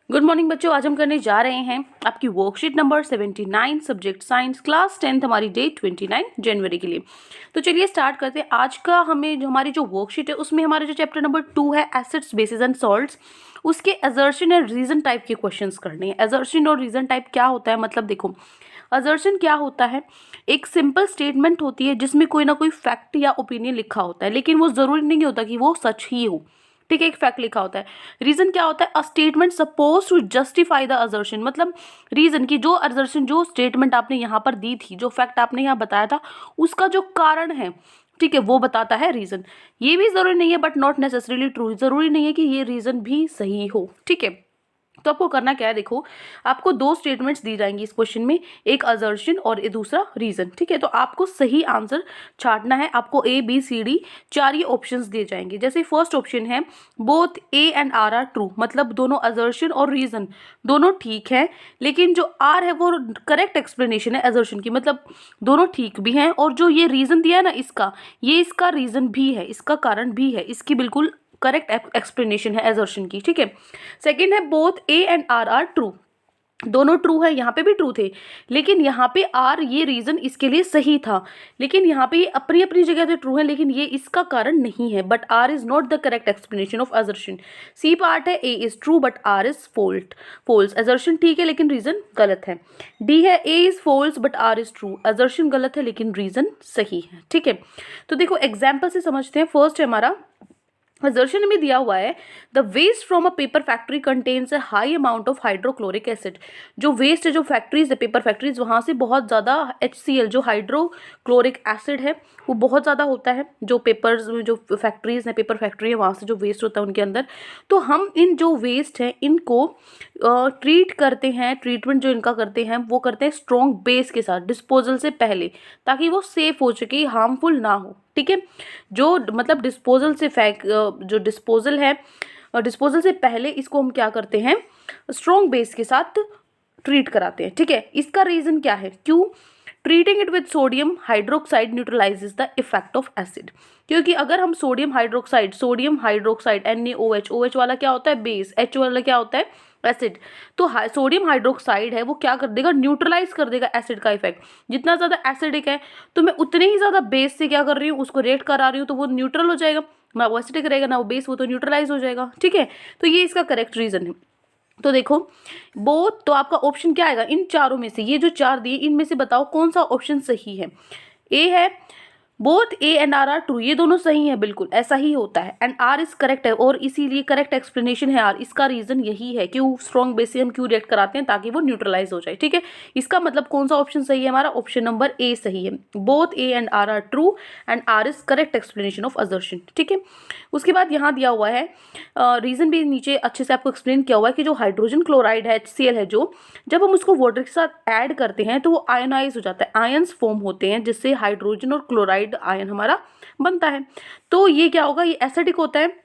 Good morning बच्चों, आज हम करने जा रहे हैं आपकी worksheet number 79 subject science class 10th हमारी डेट 29 जनवरी के लिए। तो चलिए स्टार्ट करते हैं। आज का हमें जो हमारी जो वर्कशीट है उसमें हमारे जो चैप्टर नंबर 2 है एसिड्स बेसिस एंड सॉल्ट्स, उसके असर्शन एंड रीजन टाइप के क्वेश्चंस करने हैं। असर्शन और रीजन टाइप क्या होता है, मतलब देखो असर्शन क्या होता है, एक सिंपल स्टेटमेंट होती है जिसमें कोई ना कोई फैक्ट या ओपिनियन लिखा होता है, लेकिन वो जरूरी नहीं होता कि वो सच ही हो। ठीक है, एक फैक्ट लिखा होता है। रीजन क्या होता है, a statement suppose to justify the assertion, मतलब रीजन की जो असर्शन जो स्टेटमेंट आपने यहाँ पर दी थी, जो फैक्ट आपने यहाँ बताया था, उसका जो कारण है, ठीक है, वो बताता है रीजन। ये भी जरूरी नहीं है बट नॉट नेसेसरीली ट्रू, जरूरी नहीं है कि ये रीजन भी सही हो। ठीक है, तो आपको करना क्या है, देखो आपको दो स्टेटमेंट्स दी जाएंगी इस क्वेश्चन में, एक असर्शन और दूसरा रीजन। ठीक है, तो आपको सही आंसर छांटना है। आपको ए बी सी डी चार ये ऑप्शंस दिए जाएंगे। जैसे फर्स्ट ऑप्शन है both A and R are true, मतलब दोनों असर्शन और रीजन दोनों ठीक है, लेकिन जो आर है वो करेक्ट एक्सप्लेनेशन है असर्शन की, मतलब दोनों ठीक भी हैं, और जो ये रीजन दिया है ना इसका, ये इसका रीजन भी है, इसका कारण भी है, इसकी बिल्कुल करेक्ट एक्सप्लेनेशन है असर्शन की। ठीक है, सेकंड है both A and R are true, दोनों ट्रू है, यहाँ पे भी ट्रू थे, लेकिन यहाँ पे आर ये रीजन इसके लिए सही था, लेकिन यहाँ पे ये अपनी अपनी जगह पे ट्रू है, लेकिन ये इसका कारण नहीं है, but R is not the correct explanation of assertion. C part है A is true but R is false, assertion ठीक है लेकिन रीजन गलत है। डी है A is false but R is true, assertion गलत है लेकिन रीजन सही है। ठीक है, तो देखो एग्जाम्पल से समझते हैं। फर्स्ट है हमारा असर्शन में दिया हुआ है the waste from a paper factory contains a high amount of hydrochloric acid. जो वेस्ट है, जो फैक्ट्रीज है, पेपर फैक्ट्रीज, वहाँ से बहुत ज़्यादा HCl जो हाइड्रोक्लोरिक एसिड है वो बहुत ज़्यादा होता है। जो पेपर्स में जो फैक्ट्रीज हैं, पेपर फैक्ट्री है, वहाँ से जो वेस्ट होता है उनके अंदर, तो हम इन जो वेस्ट है इनको ट्रीट करते हैं, ट्रीटमेंट जो इनका करते हैं वो करते हैं स्ट्रॉन्ग बेस के साथ डिस्पोजल से पहले, ताकि वो सेफ हो सके, हार्मफुल ना हो। ठीक है, जो मतलब डिस्पोजल से जो डिस्पोजल है, डिस्पोजल से पहले इसको हम क्या करते हैं, स्ट्रॉन्ग बेस के साथ ट्रीट कराते हैं। ठीक है, इसका रीजन क्या है, क्यों treating it with sodium hydroxide neutralises the effect of acid, क्योंकि अगर हम सोडियम हाइड्रोक्साइड NaOH, OH वाला क्या होता है बेस, H वाला क्या होता है एसिड, तो सोडियम हाइड्रोक्साइड है वो क्या कर देगा, न्यूट्रलाइज कर देगा एसिड का इफेक्ट। जितना ज्यादा एसिडिक है तो मैं उतने ही ज्यादा बेस से क्या कर रही हूँ, उसको रिएक्ट करा रही हूँ, तो वो न्यूट्रल हो जाएगा, ना वो एसिडिक रहेगा ना वो बेस, वो तो न्यूट्रलाइज हो जाएगा। ठीक है, तो ये इसका करेक्ट रीजन है। तो देखो बोथ, तो आपका ऑप्शन क्या आएगा इन चारों में से, ये जो चार दिए इनमें से बताओ कौन सा ऑप्शन सही है। ए है both A and R are true, ये दोनों सही है, बिल्कुल ऐसा ही होता है, एंड आर इज करेक्ट है, और इसीलिए करेक्ट एक्सप्लेनेशन है आर। इसका रीजन यही है कि स्ट्रॉन्ग बेस से हम क्यों रिएक्ट कराते हैं, ताकि वो न्यूट्रलाइज हो जाए। ठीक है, इसका मतलब कौन सा ऑप्शन सही है हमारा, ऑप्शन नंबर ए सही है, both A and R are true and R is correct explanation of assertion. ठीक है, उसके बाद यहाँ दिया हुआ है रीजन भी नीचे अच्छे से आपको एक्सप्लेन किया हुआ है कि जो हाइड्रोजन क्लोराइड है HCl है, जो जब हम उसको वाटर के साथ ऐड करते हैं तो वो आयनाइज हो जाता है, आयंस फॉर्म होते हैं, जिससे हाइड्रोजन और क्लोराइड आयन हमारा बनता है। तो ये क्या होगा, ये एसिडिक होता है,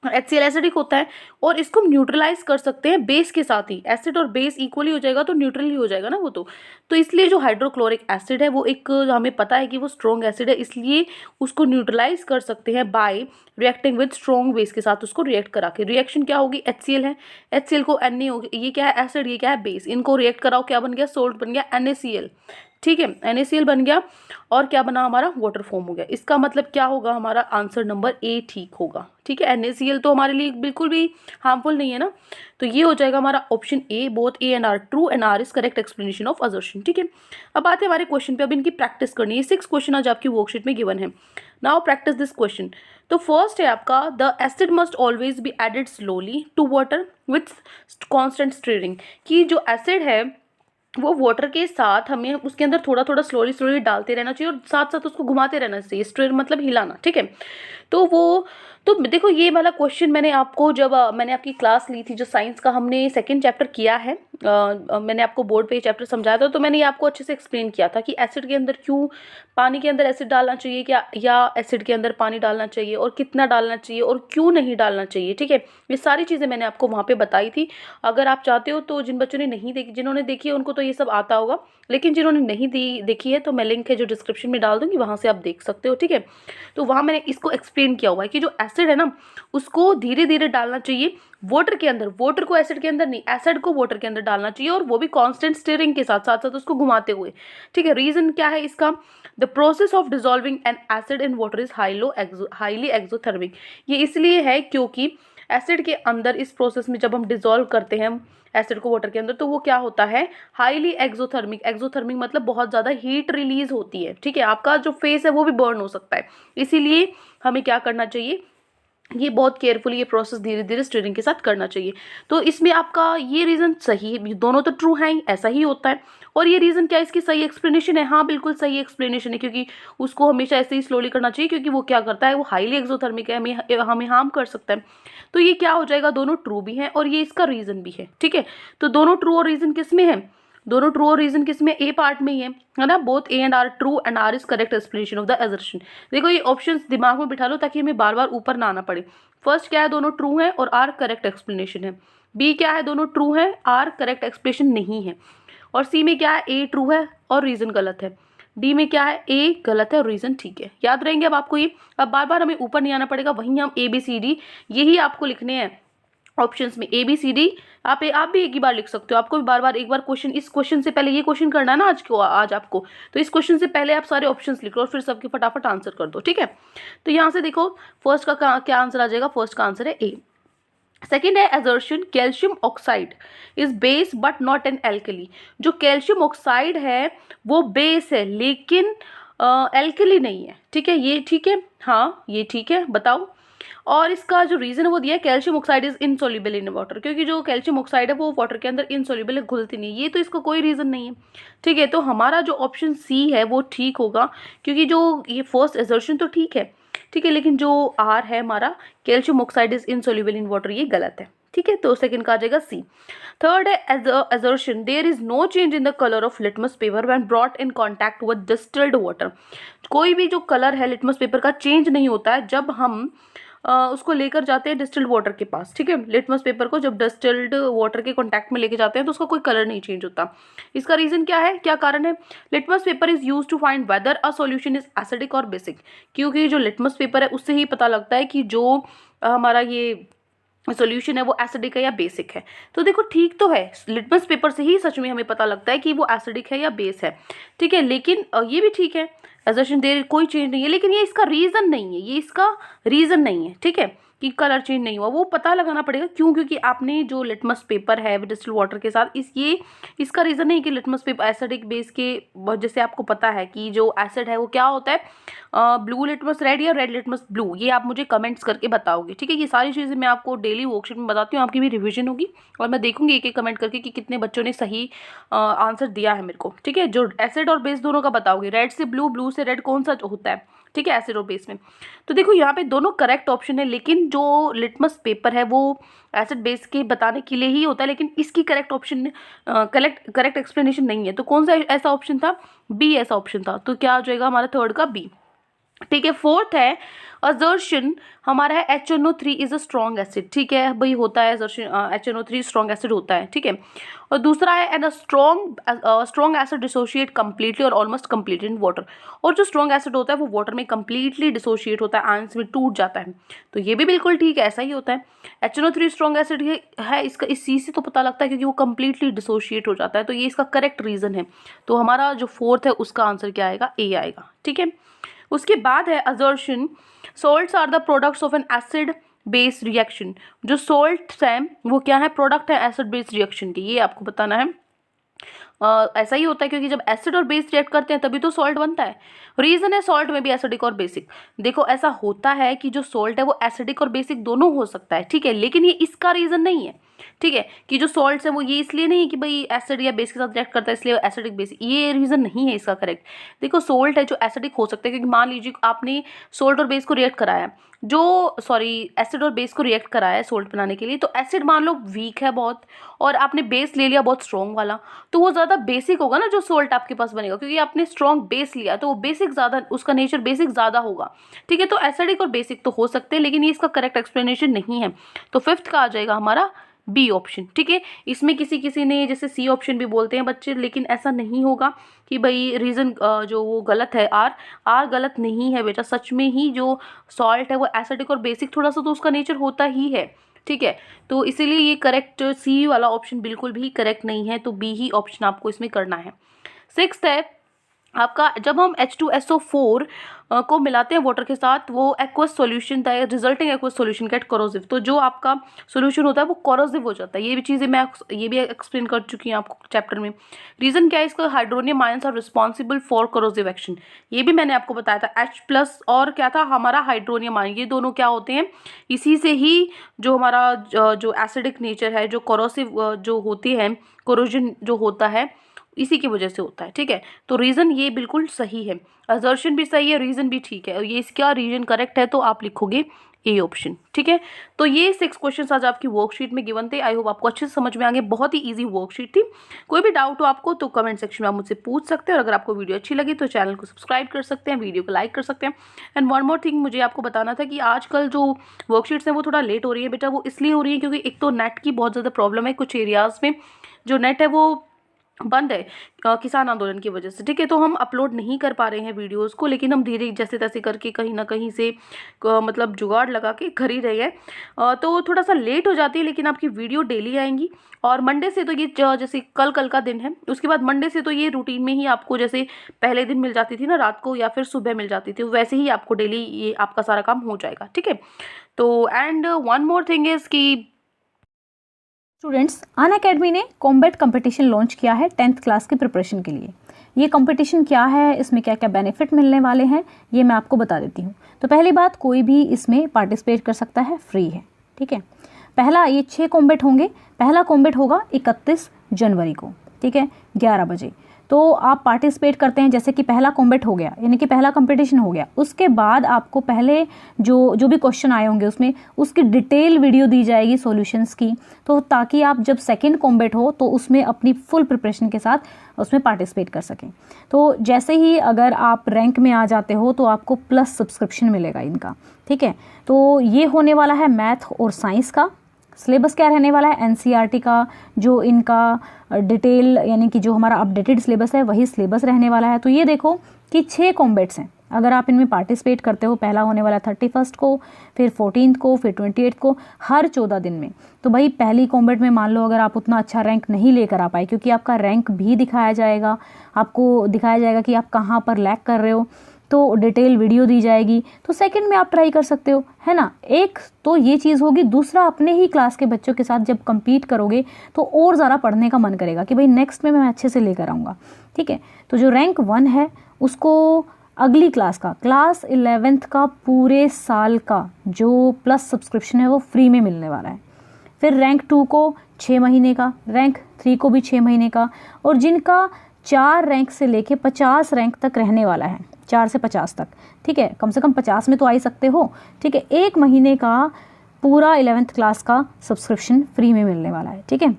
HCl एसिडिक होता है, और इसको हम न्यूट्रलाइज कर सकते हैं बेस के साथ ही, एसिड और बेस इक्वली हो जाएगा तो न्यूट्रल ही हो जाएगा ना वो तो इसलिए जो हाइड्रोक्लोरिक एसिड है वो एक, हमें पता है कि वो स्ट्रॉन्ग एसिड है, इसलिए उसको न्यूट्रलाइज कर सकते हैं bye reacting with strong base के साथ, उसको रिएक्ट करा के। रिएक्शन क्या होगी, HCl है, HCl को Na हो गया, ये क्या है एसिड, ये क्या है बेस, इनको रिएक्ट कराओ, क्या बन गया, सोल्ट बन गया NaCl। ठीक है, NaCl बन गया, और क्या बना हमारा, वाटर फॉर्म हो गया। इसका मतलब क्या होगा, हमारा आंसर नंबर ए ठीक होगा। ठीक है, NaCl तो हमारे लिए बिल्कुल भी हार्मफुल नहीं है ना, तो ये हो जाएगा हमारा option A, both A and R true and R is correct explanation of assertion. ठीक है, अब आते हैं हमारे क्वेश्चन पे। अब इनकी प्रैक्टिस करनी है, 6 क्वेश्चन आज आपकी वर्कशीट में गिवन है। Now practice this question. तो फर्स्ट है आपका the acid must always be added slowly to water with constant stirring, कि जो एसिड है वो वाटर के साथ हमें उसके अंदर थोड़ा थोड़ा स्लोली डालते रहना चाहिए, और साथ साथ उसको घुमाते रहना चाहिए, स्टीयर मतलब हिलाना। ठीक है, तो देखो ये वाला क्वेश्चन मैंने आपको जब मैंने आपकी क्लास ली थी, जो साइंस का हमने सेकंड चैप्टर किया है, मैंने आपको बोर्ड पे चैप्टर समझाया था, तो मैंने ये आपको अच्छे से एक्सप्लेन किया था कि एसिड के अंदर क्यों पानी के अंदर एसिड डालना चाहिए, क्या या एसिड के अंदर पानी डालना चाहिए, और कितना डालना चाहिए और क्यों नहीं डालना चाहिए। ठीक है, ये सारी चीज़ें मैंने आपको वहाँ पे बताई थी। अगर आप चाहते हो तो, जिन बच्चों ने नहीं देखी, जिन्होंने देखी है उनको तो ये सब आता होगा, लेकिन जिन्होंने नहीं देखी है तो मैं लिंक है जो डिस्क्रिप्शन में डाल दूँगी, वहाँ से आप देख सकते हो। ठीक है, तो वहाँ मैंने इसको एक्सप्लेन किया हुआ है कि जो एसिड है ना उसको धीरे धीरे डालना चाहिए वाटर के अंदर, वाटर को एसिड के अंदर नहीं, एसिड को वाटर के अंदर डालना चाहिए, और वो भी कांस्टेंट स्टीयरिंग के साथ साथ साथ उसको घुमाते हुए। ठीक है, रीजन क्या है इसका? The process of dissolving N acid in water is highly exothermic. ये इसलिए है क्योंकि एसिड के अंदर इस प्रोसेस में जब हम डिसॉल्व करते हैं एसिड को वाटर के अंदर, तो वो क्या होता है? Highly exothermic. एक्सोथर्मिक मतलब बहुत ज़्यादा हीट रिलीज होती है। ठीक है, आपका जो फेस है वो भी बर्न हो सकता है। इसीलिए हमें क्या करना चाहिए, ये बहुत केयरफुली ये प्रोसेस धीरे धीरे स्टीयरिंग के साथ करना चाहिए। तो इसमें आपका ये रीज़न सही है, दोनों तो ट्रू हैं ही, ऐसा ही होता है। और ये रीज़न क्या, इसकी सही एक्सप्लेनेशन है? हाँ बिल्कुल सही एक्सप्लेनेशन है, क्योंकि उसको हमेशा ऐसे ही स्लोली करना चाहिए, क्योंकि वो क्या करता है, वो हाईली एक्सोथर्मिक है, हमें हार्म कर सकता है। तो ये क्या हो जाएगा, दोनों ट्रू भी हैं और ये इसका रीज़न भी है। ठीक है, तो दोनों ट्रू और रीज़न किस में है? दोनों ट्रू और रीजन किस में? ए पार्ट में ही है ना। Both A and R true and R is correct explanation of the assertion. देखो ये ऑप्शंस दिमाग में बिठा लो ताकि हमें बार बार ऊपर ना आना पड़े। फर्स्ट क्या है, दोनों ट्रू हैं और आर करेक्ट एक्सप्लेनेशन है। बी क्या है, दोनों ट्रू हैं, आर करेक्ट एक्सप्लेनेशन नहीं है। और सी में क्या है, ए ट्रू है और रीजन गलत है। डी में क्या है, ए गलत है और रीजन ठीक है। याद रहेंगे अब आपको ये, अब बार बार हमें ऊपर नहीं आना पड़ेगा, वहीं हम ए बी सी डी यही आपको लिखने हैं ऑप्शंस में, ए बी सी डी। आप भी एक ही बार लिख सकते हो, आपको भी बार बार एक बार क्वेश्चन, इस क्वेश्चन से पहले ये क्वेश्चन करना है ना आज आपको, तो इस क्वेश्चन से पहले आप सारे ऑप्शंस लिख लो और फिर सबके फटाफट आंसर कर दो। ठीक है, तो यहाँ से देखो फर्स्ट का क्या आंसर आ जाएगा, फर्स्ट का आंसर है ए। सेकेंड है assertion, calcium oxide is base but not an alkali. जो कैल्शियम ऑक्साइड है वो बेस है लेकिन एल्कली नहीं है। ठीक है, ये ठीक है, हाँ ये ठीक है, बताओ। और इसका जो रीजन है वो दिया है, calcium oxide is insoluble in water, क्योंकि जो कैल्शियम ऑक्साइड है वो वाटर के अंदर इनसॉल्युबल है, घुलती नहीं। ये तो इसका कोई रीजन नहीं है। ठीक है, तो हमारा जो ऑप्शन सी है वो ठीक होगा, क्योंकि जो ये फर्स्ट असर्शन तो ठीक है, ठीक है, लेकिन जो आर है हमारा, calcium oxide is insoluble in water, ये गलत है। ठीक है, तो सेकंड का आ जाएगा सी। थर्ड है assertion, there is no change in the colour of litmus paper when brought in contact with distilled water. कोई भी जो कलर है लिटमस पेपर का चेंज नहीं होता है जब हम उसको लेकर जाते हैं डिस्टिल्ड वाटर के पास। ठीक है, लिटमस पेपर को जब डिस्टिल्ड वाटर के कांटेक्ट में लेके जाते हैं तो उसका कोई कलर नहीं चेंज होता। इसका रीजन क्या है, क्या कारण है? Litmus paper is used to find whether a solution is acidic और बेसिक, क्योंकि जो लिटमस पेपर है उससे ही पता लगता है कि जो हमारा ये सॉल्यूशन है वो एसिडिक है या बेसिक है। तो देखो ठीक तो है, लिटमस पेपर से ही सच में हमें पता लगता है कि वो एसिडिक है या बेस है। ठीक है, लेकिन ये भी ठीक है, असर्शन देयर कोई चेंज नहीं है, लेकिन ये इसका रीजन नहीं है, ये इसका रीजन नहीं है। ठीक है, कि कलर चेंज नहीं हुआ, वो पता लगाना पड़ेगा क्यों, क्योंकि आपने जो लिटमस पेपर है डिस्टिल्ड वाटर के साथ इसका रीजन नहीं कि लिटमस पेपर एसिडिक बेस के, जैसे आपको पता है कि जो एसिड है वो क्या होता है, ब्लू लिटमस रेड या रेड लिटमस ब्लू, ये आप मुझे कमेंट्स करके बताओगे। ठीक है, ये सारी चीज़ें मैं आपको डेली वर्कशीट में बताती हूँ, आपकी भी रिविजन होगी और मैं देखूंगी एक एक कमेंट करके कि कितने बच्चों ने सही आंसर दिया है मेरे को। ठीक है, जो एसिड और बेस दोनों का बताओगे, रेड से ब्लू, ब्लू से रेड, कौन सा होता है। ठीक है, एसिड और बेस में। तो देखो यहाँ पे दोनों करेक्ट ऑप्शन है, लेकिन जो लिटमस पेपर है वो एसिड बेस के बताने के लिए ही होता है, लेकिन इसकी करेक्ट ऑप्शन करेक्ट एक्सप्लेनेशन नहीं है। तो कौन सा ऐसा ऑप्शन था, बी ऐसा ऑप्शन था। तो क्या हो जाएगा हमारा थर्ड का बी। ठीक है, फोर्थ है असर्शन हमारा है HNO3 is a strong acid. ठीक है भाई, होता है असर्शन, HNO3 स्ट्रॉन्ग एसिड होता है। ठीक है, और दूसरा है and strong acid dissociate completely और ऑलमोस्ट कंप्लीटली इन वाटर। और जो स्ट्रॉन्ग एसिड होता है वो वाटर में कंप्लीटली डिसोशिएट होता है, आयंस में टूट जाता है। तो ये भी बिल्कुल ठीक है, ऐसा ही होता है। HNO3 स्ट्रॉन्ग एसिड है, इसका इस चीज से तो पता लगता है क्योंकि वो कंप्लीटली डिसोशिएट हो जाता है। तो ये इसका करेक्ट रीजन है। तो हमारा जो फोर्थ है उसका आंसर क्या आएगा, ए आएगा। ठीक है, उसके बाद है assertion salts are the products of an acid base reaction. जो सॉल्ट्स हैं वो क्या है, प्रोडक्ट है एसिड बेस रिएक्शन की, ये आपको बताना है। ऐसा ही होता है क्योंकि जब एसिड और बेस रिएक्ट करते हैं तभी तो सॉल्ट बनता है। रीजन है सॉल्ट में भी एसिडिक और बेसिक। देखो ऐसा होता है कि जो सॉल्ट है वो एसिडिक और बेसिक दोनों हो सकता है। ठीक है, लेकिन ये इसका रीजन नहीं है। ठीक है, कि जो सॉल्ट्स है वो ये इसलिए नहीं है कि भाई एसिड या बेस के साथ रिएक्ट करता है इसलिए एसिडिक बेसिक, ये रीजन नहीं है इसका करेक्ट। देखो सॉल्ट है जो एसिडिक हो सकता है, क्योंकि मान लीजिए आपने सॉल्ट और बेस को रिएक्ट कराया, एसिड और बेस को रिएक्ट कराया है सोल्ट बनाने के लिए, तो एसिड मान लो वीक है बहुत और आपने बेस ले लिया बहुत स्ट्रॉन्ग वाला, तो वो ज़्यादा बेसिक होगा ना जो सोल्ट आपके पास बनेगा, क्योंकि आपने स्ट्रॉन्ग बेस लिया तो वो बेसिक ज़्यादा, उसका नेचर बेसिक ज़्यादा होगा। ठीक है, तो एसिडिक और बेसिक तो हो सकते हैं, लेकिन ये इसका करेक्ट एक्सप्लेनेशन नहीं है। तो फिफ्थ का आ जाएगा हमारा बी ऑप्शन, ठीक है। इसमें किसी किसी ने जैसे सी ऑप्शन भी बोलते हैं बच्चे, लेकिन ऐसा नहीं होगा कि भाई रीज़न जो वो गलत है, आर गलत नहीं है बेटा। सच में ही जो सॉल्ट है वो एसिडिक और बेसिक थोड़ा सा तो उसका नेचर होता ही है, ठीक है। तो इसीलिए ये करेक्ट सी वाला ऑप्शन बिल्कुल भी करेक्ट नहीं है, तो बी ही ऑप्शन आपको इसमें करना है। 6th है आपका, जब हम H2SO4 को मिलाते हैं वाटर के साथ, वो एक्वस सॉल्यूशन था, resulting aqueous solution get corrosive. तो जो आपका सॉल्यूशन होता है वो कोरोसिव हो जाता है। ये भी चीज़ें मैं ये भी एक्सप्लेन कर चुकी हूँ आपको चैप्टर में। रीज़न क्या है इसका, hydronium ions are responsible for corrosive action, ये भी मैंने आपको बताया था। H+ और क्या था हमारा हाइड्रोनियम आयन, ये दोनों क्या होते हैं, इसी से ही जो हमारा जो एसिडिक नेचर है, जो कोरोसिव जो होती है, कोरोजन जो होता है, इसी की वजह से होता है, ठीक है। तो रीज़न ये बिल्कुल सही है, असर्शन भी सही है, रीज़न भी ठीक है, और ये इसका रीजन करेक्ट है, तो आप लिखोगे ए ऑप्शन, ठीक है। तो ये 6 क्वेश्चंस आज आपकी वर्कशीट में गिवन थे। आई होप आपको अच्छे से समझ में आ गए, बहुत ही इजी वर्कशीट थी। कोई भी डाउट हो आपको तो कमेंट सेक्शन में आप मुझसे पूछ सकते हैं, और अगर आपको वीडियो अच्छी लगी तो चैनल को सब्सक्राइब कर सकते हैं, वीडियो को लाइक कर सकते हैं। एंड वन मोर थिंग, मुझे आपको बताना था कि आजकल जो वर्कशीट्स हैं वो थोड़ा लेट हो रही है बेटा। वो इसलिए हो रही है क्योंकि एक तो नेट की बहुत ज़्यादा प्रॉब्लम है, कुछ एरियाज़ में जो नेट है वो बंद है किसान आंदोलन की वजह से, ठीक है। तो हम अपलोड नहीं कर पा रहे हैं वीडियोस को, लेकिन हम धीरे जैसे तैसे करके कहीं ना कहीं से मतलब जुगाड़ लगा के कर ही रहे हैं। तो थोड़ा सा लेट हो जाती है, लेकिन आपकी वीडियो डेली आएंगी। और मंडे से तो ये जैसे कल का दिन है, उसके बाद मंडे से तो ये रूटीन में ही आपको, जैसे पहले दिन मिल जाती थी ना रात को या फिर सुबह मिल जाती थी, वैसे ही आपको डेली ये आपका सारा काम हो जाएगा, ठीक है। तो and one more thing is कि स्टूडेंट्स, अनअकैडमी ने कॉम्बैट कंपटीशन लॉन्च किया है 10th क्लास की प्रिपरेशन के लिए। ये कंपटीशन क्या है, इसमें क्या क्या बेनिफिट मिलने वाले हैं, ये मैं आपको बता देती हूँ। तो पहली बात, कोई भी इसमें पार्टिसिपेट कर सकता है, फ्री है, ठीक है। पहला, ये 6 कॉम्बैट होंगे। पहला कॉम्बैट होगा 31 जनवरी को, ठीक है, 11 बजे। तो आप पार्टिसिपेट करते हैं, जैसे कि पहला कॉम्बैट हो गया, यानी कि पहला कंपटीशन हो गया, उसके बाद आपको पहले जो भी क्वेश्चन आए होंगे उसमें उसकी डिटेल वीडियो दी जाएगी सॉल्यूशंस की, तो ताकि आप जब सेकंड कॉम्बैट हो तो उसमें अपनी फुल प्रिपरेशन के साथ उसमें पार्टिसिपेट कर सकें। तो जैसे ही अगर आप रैंक में आ जाते हो तो आपको प्लस सब्सक्रिप्शन मिलेगा इनका, ठीक है। तो ये होने वाला है मैथ और साइंस का। सिलेबस क्या रहने वाला है, एनसीईआरटी का जो इनका डिटेल, यानी कि जो हमारा अपडेटेड सिलेबस है वही सिलेबस रहने वाला है। तो ये देखो कि 6 कॉम्बैट्स हैं, अगर आप इनमें पार्टिसिपेट करते हो, पहला होने वाला 31 को, फिर 14 को, फिर 28 को, हर 14 दिन में। तो भाई पहली कॉम्बैट में मान लो अगर आप उतना अच्छा रैंक नहीं लेकर आ पाए, क्योंकि आपका रैंक भी दिखाया जाएगा, आपको दिखाया जाएगा कि आप कहाँ पर लैग कर रहे हो, तो डिटेल वीडियो दी जाएगी, तो सेकंड में आप ट्राई कर सकते हो, है ना। एक तो ये चीज़ होगी, दूसरा अपने ही क्लास के बच्चों के साथ जब compete करोगे तो और ज़्यादा पढ़ने का मन करेगा कि भाई नेक्स्ट में मैं अच्छे से लेकर आऊँगा, ठीक है। तो जो रैंक 1 है उसको अगली क्लास का, क्लास 11th का पूरे साल का जो प्लस सब्सक्रिप्शन है वो फ्री में मिलने वाला है। फिर रैंक 2 को 6 महीने का, रैंक 3 को भी 6 महीने का, और जिनका 4 रैंक से लेके 50 रैंक तक रहने वाला है, 4 से 50 तक, ठीक है, कम से कम 50 में तो आ ही सकते हो, ठीक है। 1 महीने का पूरा 11th क्लास का सब्सक्रिप्शन फ्री में मिलने वाला है, ठीक है।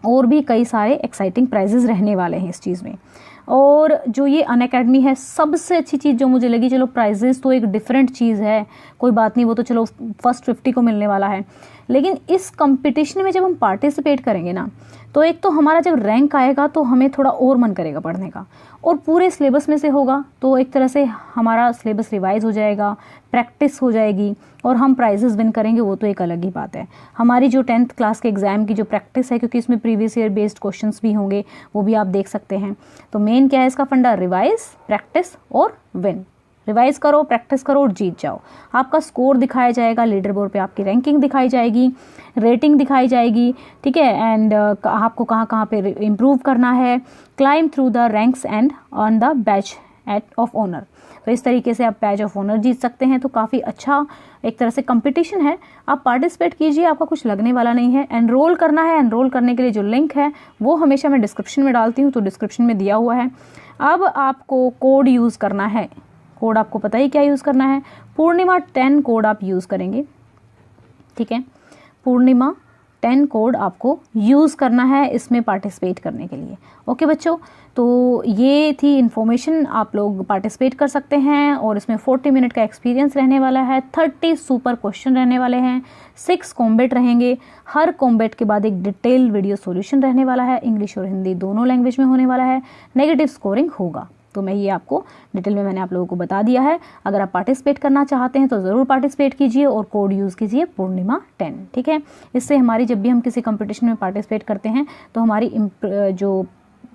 और भी कई सारे एक्साइटिंग प्राइजेस रहने वाले हैं इस चीज़ में। और जो ये अनअकैडमी है, सबसे अच्छी चीज़ जो मुझे लगी, चलो प्राइजेस तो एक डिफरेंट चीज़ है, कोई बात नहीं, वो तो चलो फर्स्ट 50 को मिलने वाला है, लेकिन इस कंपटीशन में जब हम पार्टिसिपेट करेंगे ना, तो एक तो हमारा जब रैंक आएगा तो हमें थोड़ा और मन करेगा पढ़ने का, और पूरे सिलेबस में से होगा तो एक तरह से हमारा सिलेबस रिवाइज हो जाएगा, प्रैक्टिस हो जाएगी, और हम प्राइजेस विन करेंगे, वो तो एक अलग ही बात है। हमारी जो 10th क्लास के एग्ज़ाम की जो प्रैक्टिस है, क्योंकि इसमें प्रीवियस ईयर बेस्ड क्वेश्चंस भी होंगे, वो भी आप देख सकते हैं। तो मेन क्या है इसका फंडा, रिवाइज, प्रैक्टिस और विन। रिवाइज करो, प्रैक्टिस करो और जीत जाओ। आपका स्कोर दिखाया जाएगा, लीडर बोर्ड पे आपकी रैंकिंग दिखाई जाएगी, रेटिंग दिखाई जाएगी, ठीक है। एंड आपको कहाँ कहाँ पे इम्प्रूव करना है, climb through the ranks and earn the badge of honour. तो इस तरीके से आप बैच ऑफ ऑनर जीत सकते हैं। तो काफ़ी अच्छा एक तरह से कंपटीशन है, आप पार्टिसिपेट कीजिए, आपका कुछ लगने वाला नहीं है। एनरोल करना है, एनरोल करने के लिए जो लिंक है वो हमेशा मैं डिस्क्रिप्शन में डालती हूँ, तो डिस्क्रिप्शन में दिया हुआ है। अब आपको कोड यूज़ करना है, कोड आपको पता ही क्या यूज़ करना है, पूर्णिमा 10 कोड आप यूज़ करेंगे, ठीक है। पूर्णिमा 10 कोड आपको यूज़ करना है इसमें पार्टिसिपेट करने के लिए। ओके बच्चों, तो ये थी इन्फॉर्मेशन, आप लोग पार्टिसिपेट कर सकते हैं और इसमें 40 मिनट का एक्सपीरियंस रहने वाला है, 30 सुपर क्वेश्चन रहने वाले हैं, 6 कॉम्बेट रहेंगे, हर कॉम्बेट के बाद एक डिटेल वीडियो सॉल्यूशन रहने वाला है, इंग्लिश और हिंदी दोनों लैंग्वेज में होने वाला है, नेगेटिव स्कोरिंग होगा। तो मैं ये आपको डिटेल में मैंने आप लोगों को बता दिया है। अगर आप पार्टिसिपेट करना चाहते हैं तो ज़रूर पार्टिसिपेट कीजिए और कोड यूज़ कीजिए पूर्णिमा 10, ठीक है। इससे हमारी जब भी हम किसी कंपटीशन में पार्टिसिपेट करते हैं तो हमारी जो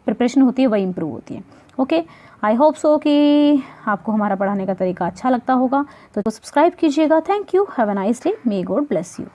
प्रिपरेशन होती है वही इम्प्रूव होती है। ओके, आई होप सो कि आपको हमारा पढ़ाने का तरीका अच्छा लगता होगा, तो सब्सक्राइब कीजिएगा। Thank you, have a nice day, may God bless you.